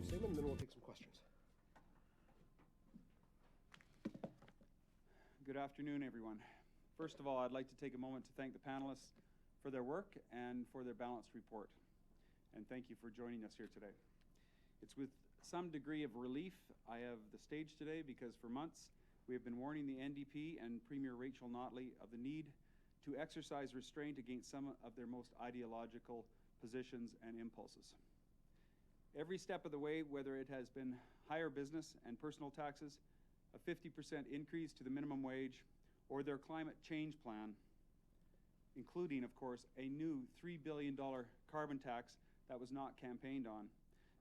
short statement, and then we'll take some questions. Good afternoon, everyone. First of all, I'd like to take a moment to thank the panelists for their work and for their balanced report. And thank you for joining us here today. It's with some degree of relief I have the stage today because for months we have been warning the NDP and Premier Rachel Notley of the need to exercise restraint against some of their most ideological positions and impulses. Every step of the way, whether it has been higher business and personal taxes, a 50% increase to the minimum wage, or their climate change plan, including, of course, a new $3 billion carbon tax that was not campaigned on,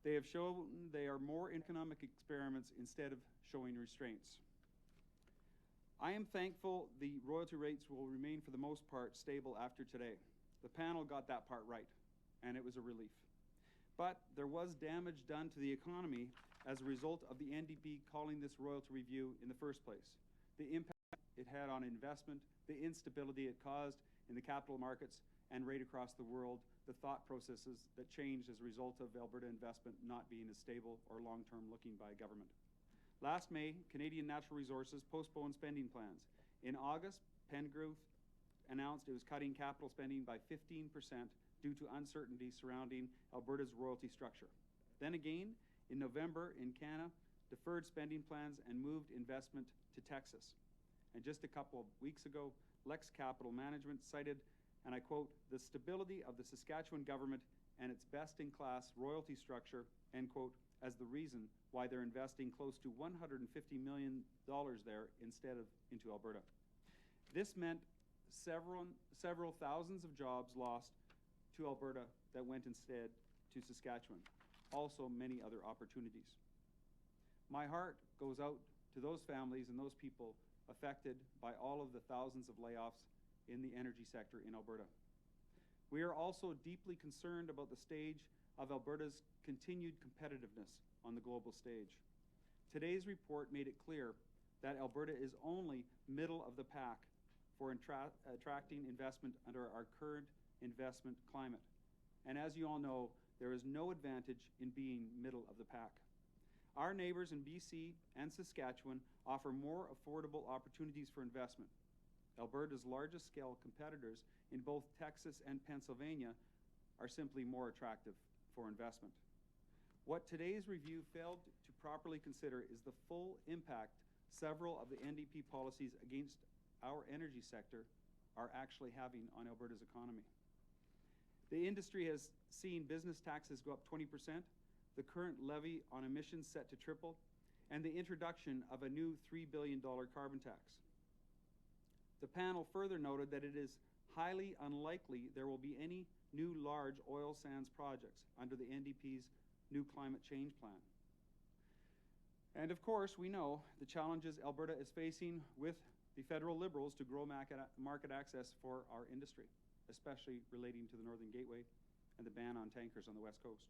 they have shown they are more economic experiments instead of showing restraints. I am thankful the royalty rates will remain for the most part stable after today. The panel got that part right, and it was a relief. But there was damage done to the economy as a result of the NDP calling this royalty review in the first place. The impact it had on investment, the instability it caused in the capital markets and right across the world, the thought processes that changed as a result of Alberta investment not being as stable or long-term looking by government. Last May, Canadian Natural Resources postponed spending plans. In August, Pengrowth announced it was cutting capital spending by 15% due to uncertainty surrounding Alberta's royalty structure. Then again, in November, Encana deferred spending plans and moved investment to Texas. And just a couple of weeks ago, Lex Capital Management cited, and I quote, "the stability of the Saskatchewan government and its best-in-class royalty structure," end quote, as the reason why they're investing close to $150 million there instead of into Alberta. This meant several thousands of jobs lost to Alberta that went instead to Saskatchewan. Also many other opportunities. My heart goes out to those families and those people affected by all of the thousands of layoffs in the energy sector in Alberta. We are also deeply concerned about the stage of Alberta's continued competitiveness on the global stage. Today's report made it clear that Alberta is only middle of the pack for attracting investment under our current investment climate. And as you all know, there is no advantage in being middle of the pack. Our neighbors in BC and Saskatchewan offer more affordable opportunities for investment. Alberta's largest scale competitors in both Texas and Pennsylvania are simply more attractive for investment. What today's review failed to properly consider is the full impact several of the NDP policies against our energy sector are actually having on Alberta's economy. The industry has seen business taxes go up 20%, the current levy on emissions set to triple, and the introduction of a new $3 billion carbon tax. The panel further noted that it is highly unlikely there will be any new large oil sands projects under the NDP's new climate change plan. And of course, we know the challenges Alberta is facing with the federal Liberals to grow market access for our industry, especially relating to the Northern Gateway and the ban on tankers on the West Coast.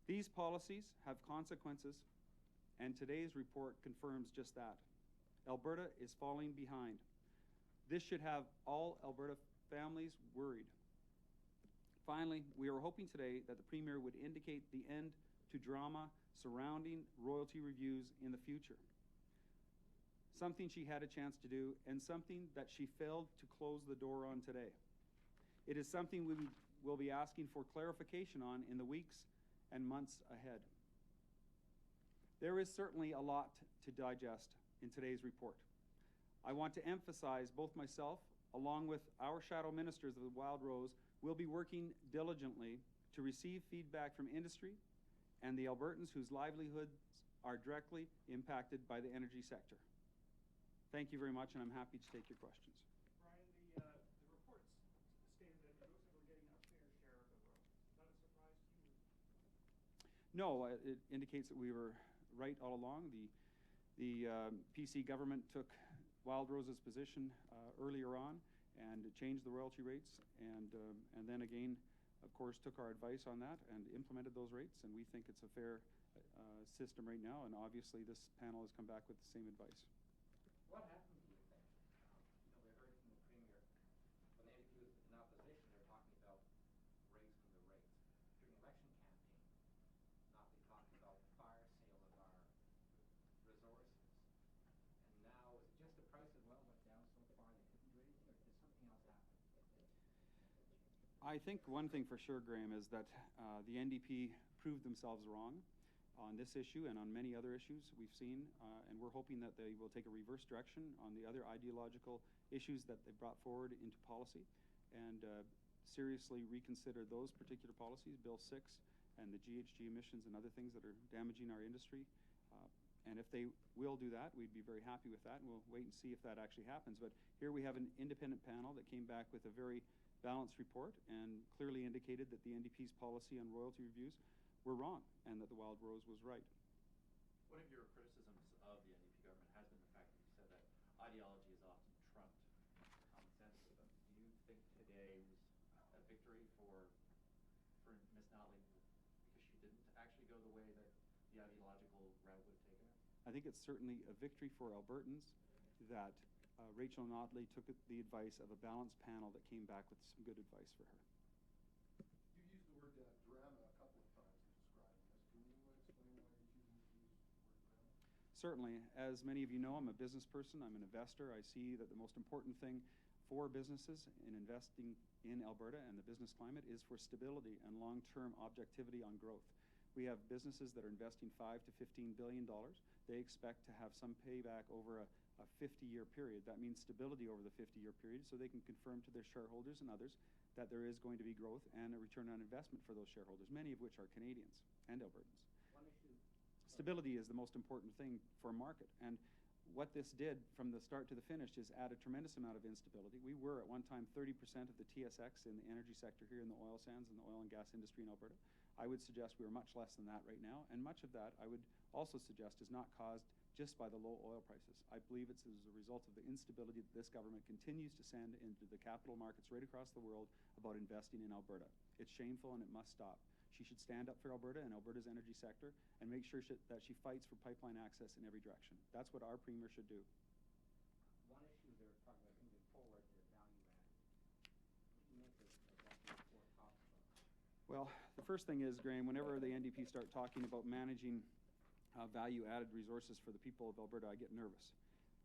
These policies have consequences, and today's report confirms just that. Alberta is falling behind. This should have all Alberta families worried. Finally, we are hoping today that the Premier would indicate the end to drama surrounding royalty reviews in the future. Something she had a chance to do and something that she failed to close the door on today. It is something we will be asking for clarification on in the weeks and months ahead. There is certainly a lot to digest in today's report. I want to emphasize both myself, along with our shadow ministers of the Wildrose, will be working diligently to receive feedback from industry and the Albertans whose livelihoods are directly impacted by the energy sector. Thank you very much, and I'm happy to take your questions. Brian, the reports stated that it looks like we're getting a fair share of the royalties. Is that a surprise to you? No, it indicates that we were right all along. The PC government took Wildrose's position earlier on and changed the royalty rates, and then again, of course, took our advice on that and implemented those rates, and we think it's a fair system right now, and obviously this panel has come back with the same advice. What happened, do you think? We heard from the Premier, when the NDP was in opposition, they were talking about raising the rates during election campaign, not the cost I think one thing for sure, Graham, is that the NDP proved themselves wrong on this issue and on many other issues we've seen, and we're hoping that they will take a reverse direction on the other ideological issues that they've brought forward into policy and seriously reconsider those particular policies, Bill 6 and the GHG emissions and other things that are damaging our industry. And if they will do that, we'd be very happy with that, and we'll wait and see if that actually happens. But here we have an independent panel that came back with a very balanced report and clearly indicated that the NDP's policy on royalty reviews were wrong and that the Wildrose was right. One of your criticisms of the NDP government has been the fact that you said that ideology is often trumped common sense. Do you think today was a victory for Ms. Notley because she didn't actually go the way that the ideological route would have taken her? I think it's certainly a victory for Albertans that Rachel Notley took the advice of a balanced panel that came back with some good advice for her. You've used the word drama a couple of times to describe this. Can you explain why you're choosing to use the word drama? Certainly. As many of you know, I'm a business person. I'm an investor. I see that the most important thing for businesses in investing in Alberta and the business climate is for stability and long-term objectivity on growth. We have businesses that are investing $5 to $15 billion. They expect to have some payback over a 50-year period. That means stability over the 50-year period, so they can confirm to their shareholders and others that there is going to be growth and a return on investment for those shareholders, many of which are Canadians and Albertans. One issue. Stability is the most important thing for a market, and what this did from the start to the finish is add a tremendous amount of instability. We were at one time 30% of the TSX in the energy sector here in the oil sands and the oil and gas industry in Alberta. I would suggest we are much less than that right now, and much of that I would also suggest is not caused just by the low oil prices. I believe it's as a result of the instability that this government continues to send into the capital markets right across the world about investing in Alberta. It's shameful and it must stop. She should stand up for Alberta and Alberta's energy sector and make sure that she fights for pipeline access in every direction. That's what our premier should do. One issue they're talking about moving forward, their value added. What do you make of that report talks about? Well, the first thing is, Graham, whenever the NDP start talking about managing value-added resources for the people of Alberta, I get nervous.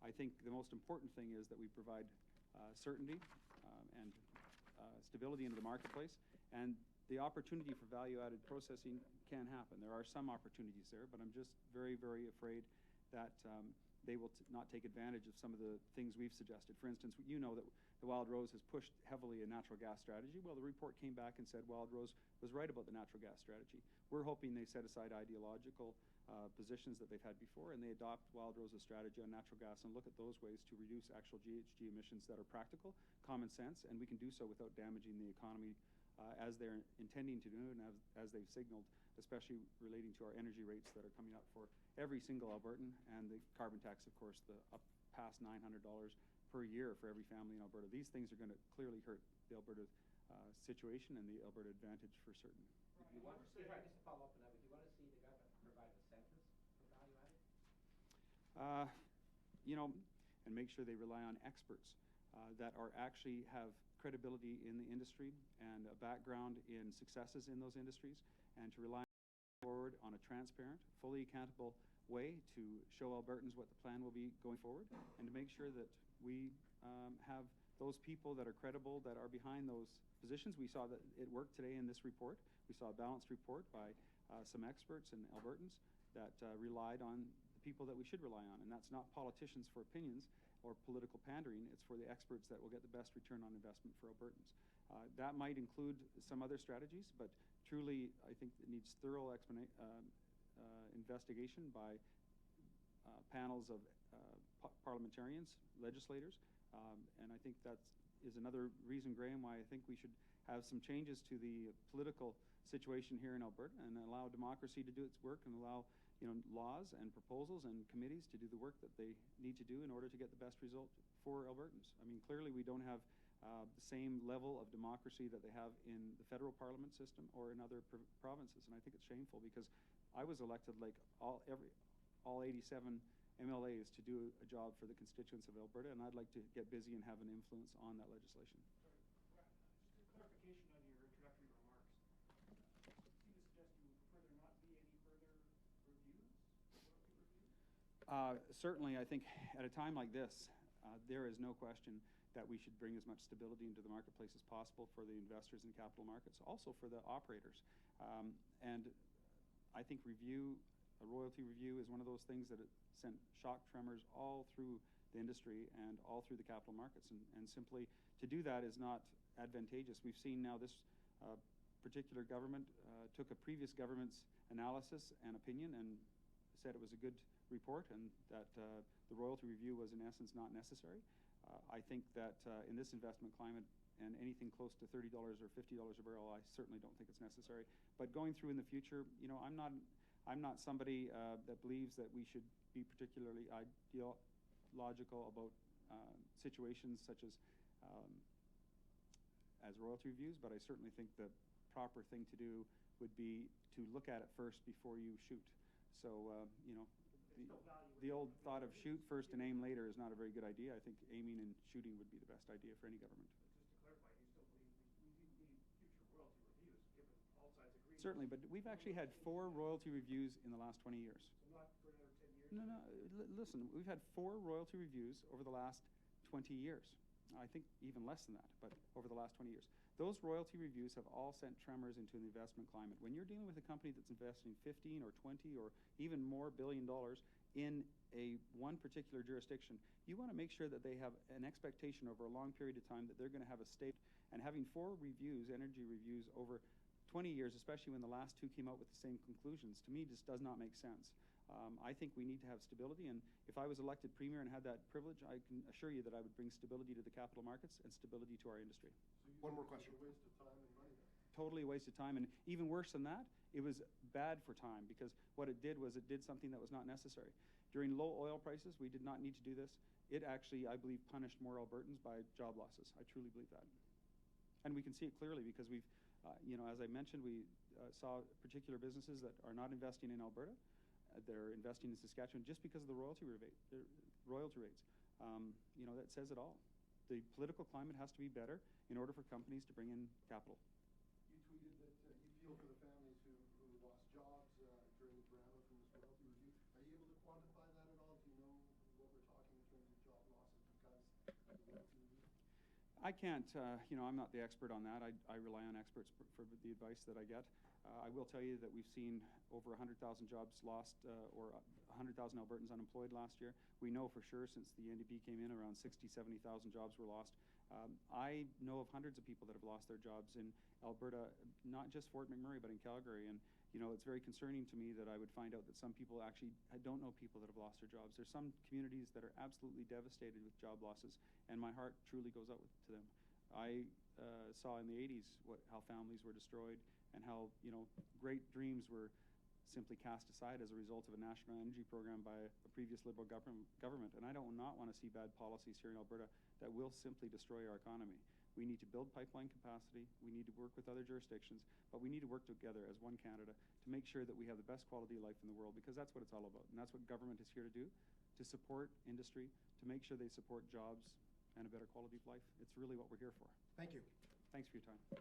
I think the most important thing is that we provide certainty and stability into the marketplace, and the opportunity for value-added processing can happen. There are some opportunities there, but I'm just very, very afraid that they will not take advantage of some of the things we've suggested. For instance, you know that the Wildrose has pushed heavily a natural gas strategy. Well, the report came back and said Wildrose was right about the natural gas strategy. We're hoping they set aside ideological positions that they've had before, and they adopt Wildrose's strategy on natural gas and look at those ways to reduce actual GHG emissions that are practical, common sense, and we can do so without damaging the economy as they're intending to do and as they've signaled, especially relating to our energy rates that are coming up for every single Albertan, and the carbon tax, of course, the up past $900 per year for every family in Alberta. These things are going to clearly hurt the Alberta situation and the Alberta advantage for certain. If you want to see, just to follow up on that, would you want to see the government provide incentives for value added? And make sure they rely on experts that are actually have credibility in the industry and a background in successes in those industries, and to rely forward on a transparent, fully accountable way to show Albertans what the plan will be going forward, and to make sure that we have those people that are credible, that are behind those positions. We saw that it worked today in this report. We saw a balanced report by some experts and Albertans that relied on the people that we should rely on, and that's not politicians for opinions or political pandering. It's for the experts that will get the best return on investment for Albertans. That might include some other strategies, but truly I think it needs thorough investigation by panels of parliamentarians, legislators, and I think that is another reason, Graham, why I think we should have some changes to the political situation here in Alberta and allow democracy to do its work and allow laws and proposals and committees to do the work that they need to do in order to get the best result for Albertans. I mean, clearly we don't have the same level of democracy that they have in the federal parliament system or in other provinces, and I think it's shameful because I was elected like all 87 MLAs to do a job for the constituents of Alberta, and I'd like to get busy and have an influence on that legislation. Just a clarification on your introductory remarks. Seem to suggest you would prefer there not be any further reviews, royalty reviews? Certainly, I think at a time like this, there is no question that we should bring as much stability into the marketplace as possible for the investors in capital markets, also for the operators. And I think a royalty review is one of those things that it sent shock tremors all through the industry and all through the capital markets. And simply to do that is not advantageous. We've seen now this particular government took a previous government's analysis and opinion and said it was a good report and that the royalty review was in essence not necessary. I think that in this investment climate and anything close to $30 or $50 a barrel, I certainly don't think it's necessary. But going through in the future, I'm not somebody that believes that we should be particularly ideological about situations such as royalty reviews, but I certainly think the proper thing to do would be to look at it first before you shoot. So, the old thought of shoot first and aim later is not a very good idea. I think aiming and shooting would be the best idea for any government. Just to clarify, you still believe we do need future royalty reviews, given all sides agree? Certainly, but we've actually had 4 royalty reviews in the last 20 years. So not for another 10 years? No. Listen, we've had 4 royalty reviews over the last 20 years. I think even less than that, but over the last 20 years. Those royalty reviews have all sent tremors into the investment climate. When you're dealing with a company that's investing 15 or 20 or even more $billion in one particular jurisdiction, you want to make sure that they have an expectation over a long period of time that they're going to have a state. And having 4 reviews, energy reviews, over 20 years, especially when the last 2 came out with the same conclusions, to me just does not make sense. I think we need to have stability, and if I was elected premier and had that privilege, I can assure you that I would bring stability to the capital markets and stability to our industry. So you One more think question. it's a waste of time and money then? Totally a waste of time, and even worse than that, it was bad for time, because what it did was it did something that was not necessary. During low oil prices, we did not need to do this. It actually, I believe, punished more Albertans by job losses. I truly believe that. And we can see it clearly because we've, as I mentioned, we saw particular businesses that are not investing in Alberta. They're investing in Saskatchewan just because of the royalty rates. That says it all. The political climate has to be better in order for companies to bring in capital. You tweeted that you feel for the families who lost jobs during the drama from this royalty review. Are you able to quantify that at all? Do you know what we're talking in terms of job losses because of the royalty review? I can't, I'm not the expert on that. I rely on experts for the advice that I get. I will tell you that we've seen over 100,000 jobs lost or 100,000 Albertans unemployed last year. We know for sure since the NDP came in, around 60,000, 70,000 jobs were lost. I know of hundreds of people that have lost their jobs in Alberta, not just Fort McMurray, but in Calgary. And, it's very concerning to me that I would find out that some people actually don't know people that have lost their jobs. There's some communities that are absolutely devastated with job losses, and my heart truly goes out to them. I saw in the 80s how families were destroyed and how, great dreams were simply cast aside as a result of a national energy program by a previous Liberal government. And I do not want to see bad policies here in Alberta that will simply destroy our economy. We need to build pipeline capacity. We need to work with other jurisdictions, but we need to work together as one Canada to make sure that we have the best quality of life in the world, because that's what it's all about. And that's what government is here to do, to support industry, to make sure they support jobs and a better quality of life. It's really what we're here for. Thank you. Thanks for your time.